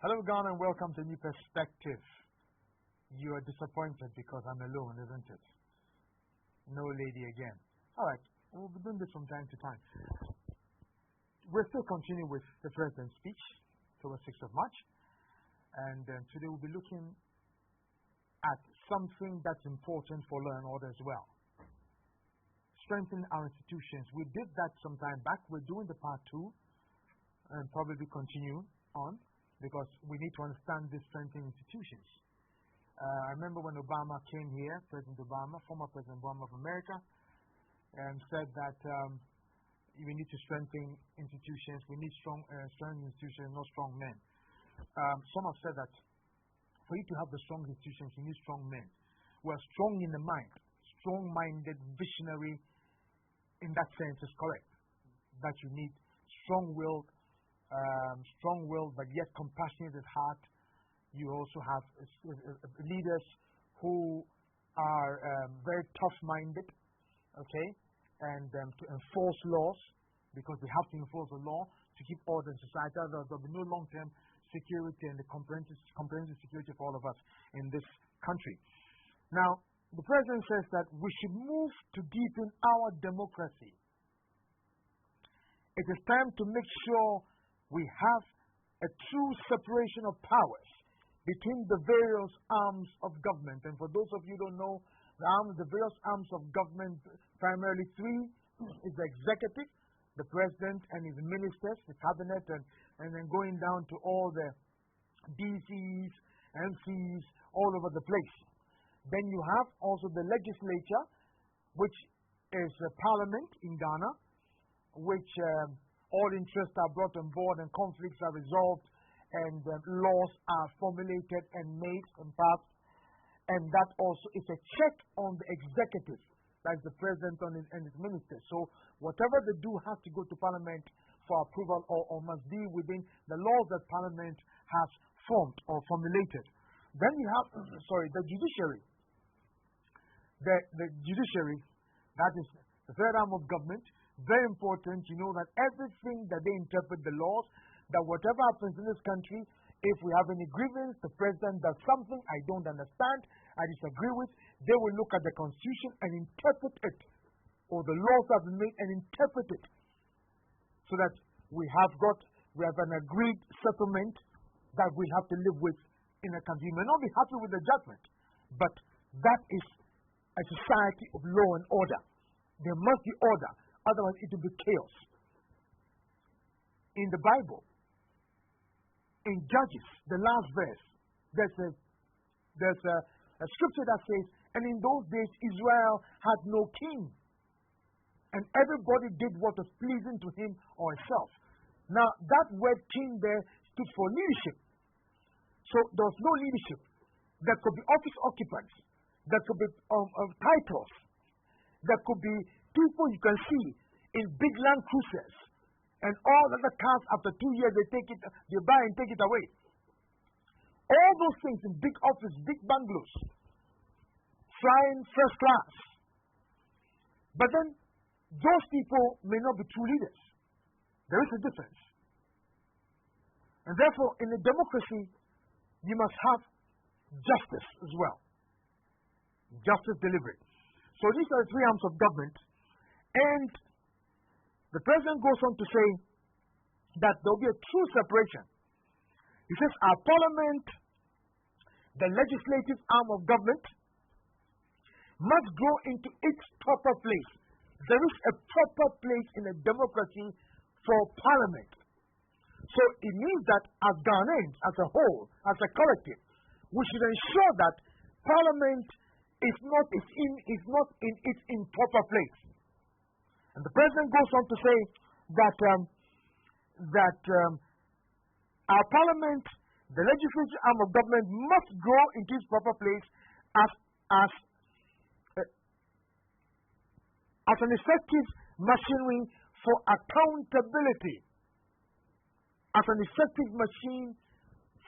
Hello, Ghana, and welcome to New Perspective. You are disappointed because I'm alone, isn't it? No lady again. All right, we'll be doing this from time to time. We're still continuing with the President's speech towards 6th of March. And today we'll be looking at something that's important for law and order as well. Strengthen our institutions. We did that some time back. We're doing the part 2 and probably continue on, because we need to understand these strengthening institutions. I remember when Obama came here, President Obama, former President Obama of America, and said that we need to strengthen institutions. We need strong institutions, not strong men. Some have said that for you to have the strong institutions, you need strong men. Well, strong in the mind, strong-minded, visionary, in that sense is correct. That you need strong-willed, but yet compassionate at heart. You also have leaders who are very tough-minded, okay, and to enforce laws, because they have to enforce the law to keep order in society. Otherwise, there will be no long-term security and the comprehensive security for all of us in this country. Now, the President says that we should move to deepen our democracy. It is time to make sure we have a true separation of powers between the various arms of government. And for those of you who don't know, the various arms of government, primarily 3, is the executive, the president and his ministers, the cabinet, and then going down to all the DCs, MCs, all over the place. Then you have also the legislature, which is the parliament in Ghana, which all interests are brought on board and conflicts are resolved and laws are formulated and made and passed. And that also is a check on the executive, like the president and his ministers. So whatever they do has to go to parliament for approval or must be within the laws that parliament has formed or formulated. Then you have, the judiciary. The judiciary, that is the third arm of government, very important. You know that everything that they interpret the laws, that whatever happens in this country, if we have any grievance, the president does something I don't understand, I disagree with, they will look at the constitution and interpret it, or the laws have been made and interpret it, so that we have an agreed settlement that we have to live with in a country. You may not be happy with the judgment, but that is a society of law and order. There must be order, otherwise it will be chaos. In the Bible, in Judges, the last verse, there's a scripture that says, and in those days Israel had no king, and everybody did what was pleasing to him or herself. Now, that word king there stood for leadership. So there was no leadership. There could be office occupants. There could be titles. There could be people you can see in big land cruisers. And all other cars, after 2 years, they buy and take it away. All those things in big office, big bungalows, flying first class. But then, those people may not be true leaders. There is a difference. And therefore, in a democracy, you must have justice as well. Justice delivery. So these are the 3 arms of government. And the president goes on to say that there will be a true separation. He says our parliament, the legislative arm of government, must grow into its proper place. There is a proper place in a democracy for parliament. So it means that as Ghanaians, as a whole, as a collective, we should ensure that parliament is not in its improper place. And the president goes on to say that our parliament, the legislative arm of government, must grow into its proper place as an effective machinery for accountability. As an effective machine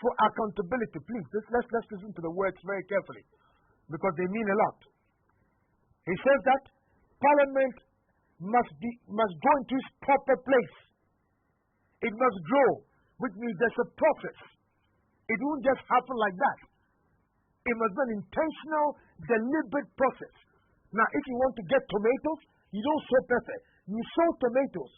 for accountability. Please, let's listen to the words very carefully, because they mean a lot. He says that Parliament must go into its proper place. It must grow, which means there's a process. It won't just happen like that. It must be an intentional, deliberate process. Now, if you want to get tomatoes, you don't sow pepper. You sow tomatoes.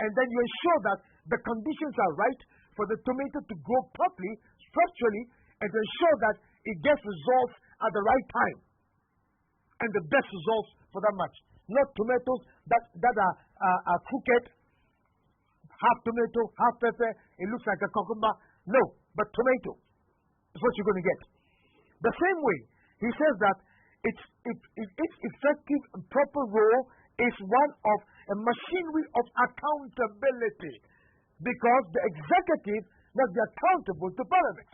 And then you ensure that the conditions are right for the tomato to grow properly, structurally, and to ensure that it gets results at the right time. And the best results for that much. Not tomatoes that are crooked, half tomato, half pepper. It looks like a cucumber. No, but tomato is what you're going to get. The same way, he says that its effective and proper role is one of a machinery of accountability, because the executive must be accountable to Parliament.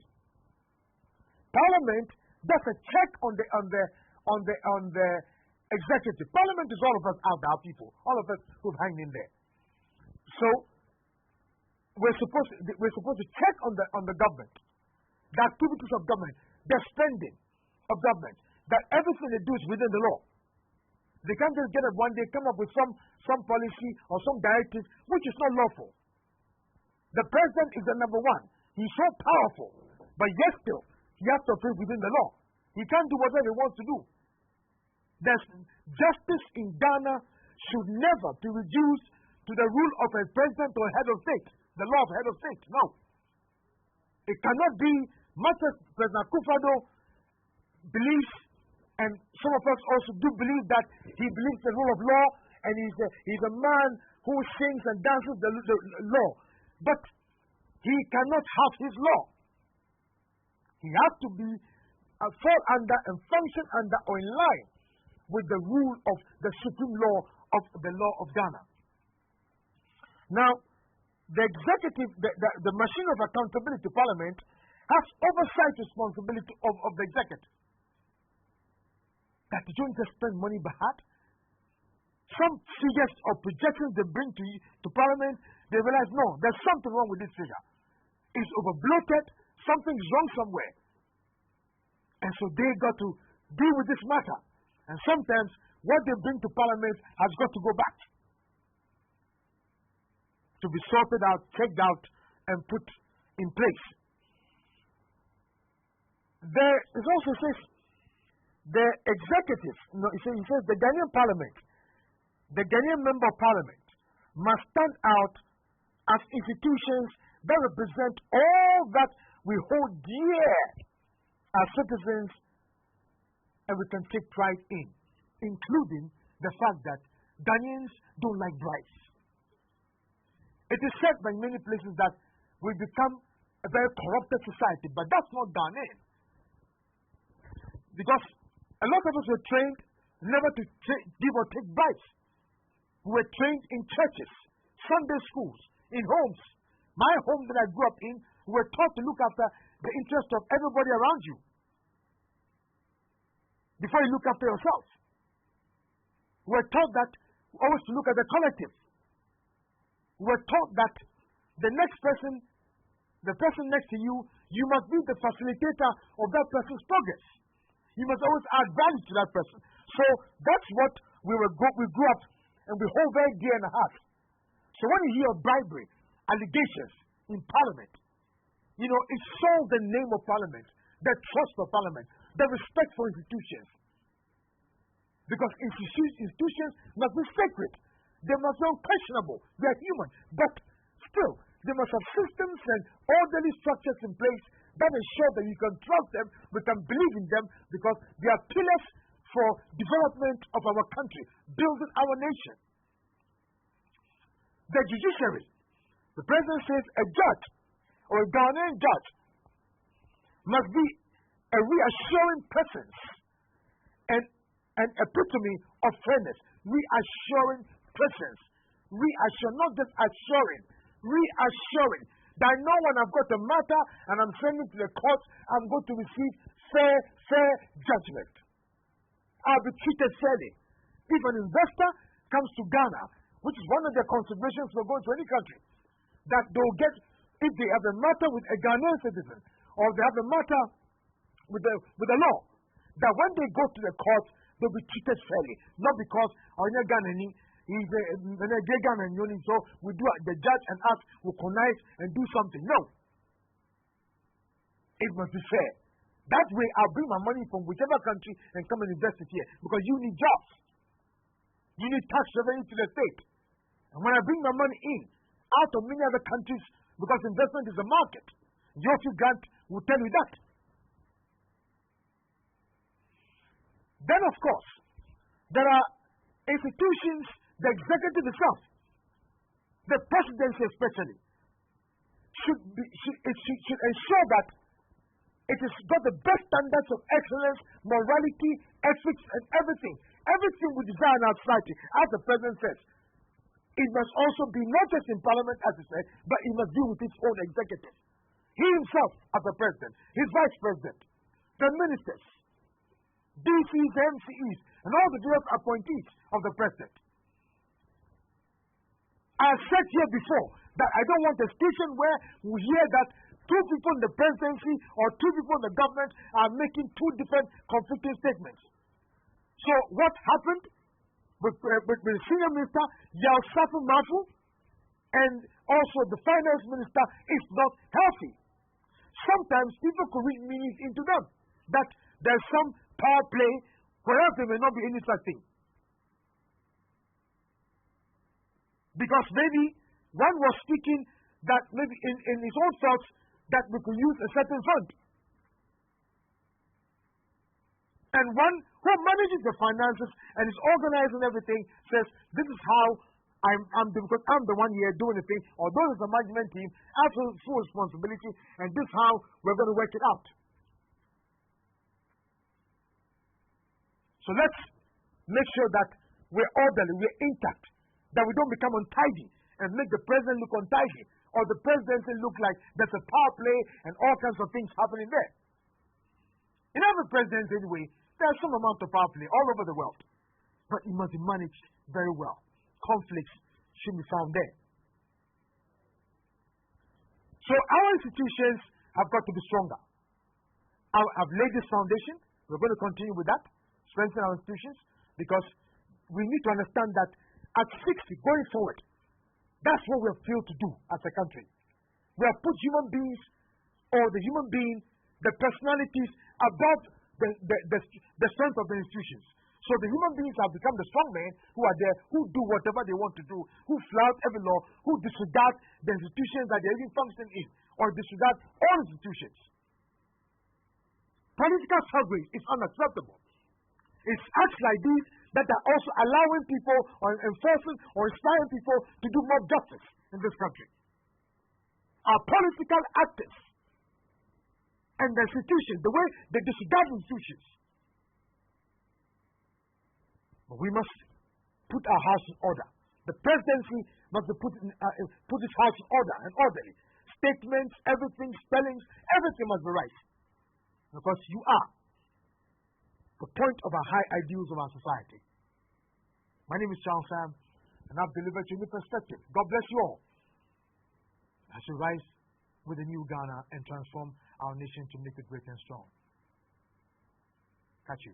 Parliament does a check on the executive. Parliament is all of us out there, people, all of us who've hanged in there. So we're supposed to check on the government, the activities of government, the spending of government, that everything they do is within the law. They can't just get up one day, come up with some policy or some directive which is not lawful. The president is the number one. He's so powerful, but yet still he has to operate within the law. He can't do whatever he wants to do. Justice in Ghana should never be reduced to the rule of a president or a head of state, the law of head of state. No. It cannot be much as President Akufo-Addo believes, and some of us also do believe that he believes the rule of law, and he's a man who sings and dances the law. But he cannot have his law. He has to be fall under and function under or in line with the rule of the supreme law of the law of Ghana. Now, the executive, the machine of accountability, Parliament, has oversight responsibility of the executive. That you don't just spend money by heart. Some figures or projections they bring to Parliament, they realize, no, there's something wrong with this figure. It's overbloated, something's wrong somewhere. And so they got to deal with this matter. And sometimes what they bring to Parliament has got to go back to be sorted out, checked out, and put in place. There is also says the executive, he says the Ghanaian Parliament, the Ghanaian Member of Parliament must stand out as institutions that represent all that we hold dear as citizens and we can take pride in, including the fact that Ghanaians don't like bribes. It is said by many places that we become a very corrupted society, but that's not Ghanaian. Because a lot of us were trained never to give or take bribes. We were trained in churches, Sunday schools, in homes. My home that I grew up in, we were taught to look after the interest of everybody around you before you look after yourself. We were taught that always to look at the collective. We were taught that the next person, the person next to you, you must be the facilitator of that person's progress. You must always add value to that person. So that's what we grew up and we hold very dear in the heart. So when you hear of bribery, allegations in Parliament, it shows the name of Parliament, the trust for Parliament, the respect for institutions. Because institutions must be sacred. They must be unquestionable. They are human. But still, they must have systems and orderly structures in place that ensure that you can trust them, we can believe in them, because they are pillars for development of our country, building our nation. The judiciary, the president says a judge or a Ghanaian judge must be a reassuring presence and an epitome of fairness. Reassuring presence. Reassure, not just assuring. Reassuring. That I know when I've got a matter and I'm sending to the court, I'm going to receive fair judgment. I'll be treated fairly. If an investor comes to Ghana, which is one of the considerations for going to any country, that they'll get, if they have a matter with a Ghanaian citizen, or they have a matter with the law, that when they go to the court, they'll be treated fairly. Not because, Ghanaian, he's a gay Ghanaian, so the judge and us will connive and do something. No. It must be fair. That way, I'll bring my money from whichever country and come and invest it here because you need jobs. You need tax revenue to the state. And when I bring my money in out of many other countries, because investment is a market, Geoffrey Grant will tell you that. Then, of course, there are institutions, the executive itself, the presidency especially, should ensure that it has got the best standards of excellence, morality, ethics, and everything. Everything we desire in our society, as the president says, it must also be not just in parliament, as he said, but it must be with its own executive. He himself, as the president, his vice president, the ministers, DCs, MCEs, and all the various appointees of the president. I have said here before that I don't want a station where we hear that two people in the presidency or two people in the government are making two different conflicting statements. So what happened with the senior minister, Yalsafu Mafu, and also the finance minister is not healthy. Sometimes people could read meanings into them, that there's some power play, whereas there may not be any such thing. Because maybe one was speaking that maybe in his own thoughts that we could use a certain fund. And one who manages the finances and is organizing everything says, this is how because I'm the one here doing the thing, although there's a management team, I have full responsibility, and this is how we're going to work it out. So let's make sure that we're orderly, we're intact, that we don't become untidy and make the president look untidy, or the presidency look like there's a power play and all kinds of things happening there. In every presidency anyway, there's some amount of power play all over the world, but it must be managed very well. Conflicts should be found there. So our institutions have got to be stronger. I've laid this foundation. We're going to continue with that, strengthen our institutions, because we need to understand that at 60, going forward, that's what we have failed to do as a country. We have put human beings, or the human being, the personalities, above the strength of the institutions. So the human beings have become the strong men who are there, who do whatever they want to do, who flout every law, who disregard the institutions that they're even functioning in, or disregard all institutions. Political slavery is unacceptable. It's acts like these that are also allowing people or enforcing or inspiring people to do more justice in this country. Our political actors and the institutions, the way they disregard institutions. But we must put our house in order. The presidency must put its house in order and orderly. Statements, everything, spellings, everything must be right. Because you are the point of our high ideals of our society. My name is Charles Sam, and I've delivered you a new perspective. God bless you all as you rise with a new Ghana and transform our nation to make it great and strong. Catch you.